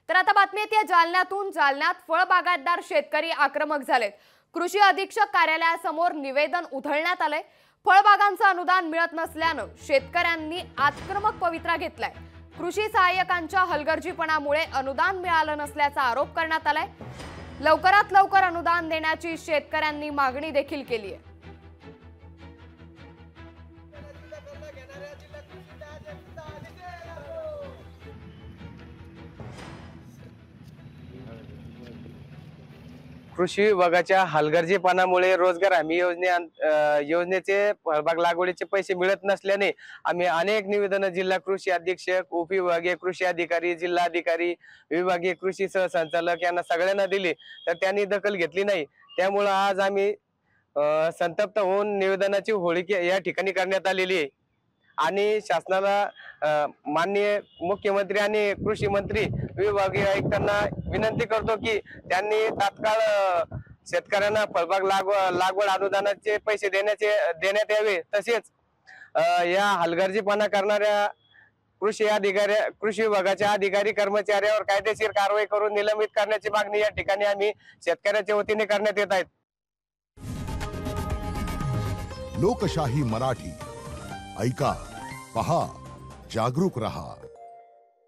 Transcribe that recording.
तर आता बातमी येते जालन्यातून। जालन्यात फळबागायतदार शेतकरी आक्रमक झालेत। कृषी अधीक्षक कार्यालयासमोर निवेदन उधळण्यात आले। फळबागांचं अनुदान मिळत नसल्याने शेतकऱ्यांनी आक्रमक पवित्रा घेतलाय। कृषी सहाय्यकांच्या हलगर्जीपणामुळे अनुदान मिळालं नसल्याचा आरोप करण्यात आलाय। लवकरात लवकर अनुदान देण्याची शेतकऱ्यांनी मागणी देखील केली आहे। कृषी विभागाच्या हलगर्जीपणामुळे रोजगार हमी योजनेचे फळबाग लागवडीचे पैसे मिळत नसल्याने आम्ही अनेक निवेदन जिल्हा कृषी अधीक्षक, उपविभागीय कृषी अधिकारी, जिल्हा अधिकारी, विभागीय कृषी सहसंचालक यांना सगळ्यांना दिली, तर त्यांनी दखल घेतली नाही। त्यामुळे आज आम्ही संतप्त होऊन निवेदनाची होळी या ठिकाणी करण्यात आलेली आहे आणि शासनाला माननीय मुख्यमंत्री आणि कृषी मंत्री विभागीय आयुक्तांना विनंती करतो की त्यांनी तात्काळ शेतकऱ्यांना फळबाग लागवड अनुदानाचे पैसे देण्यात यावे। तसेच या हलगर्जीपणा करणाऱ्या कृषी विभागाच्या अधिकारी कर्मचाऱ्यावर कायदेशीर कारवाई करून निलंबित करण्याची मागणी या ठिकाणी आम्ही शेतकऱ्याच्या वतीने करण्यात येत आहे। लोकशाही मराठी ऐका, पहा, जागरूक रहा।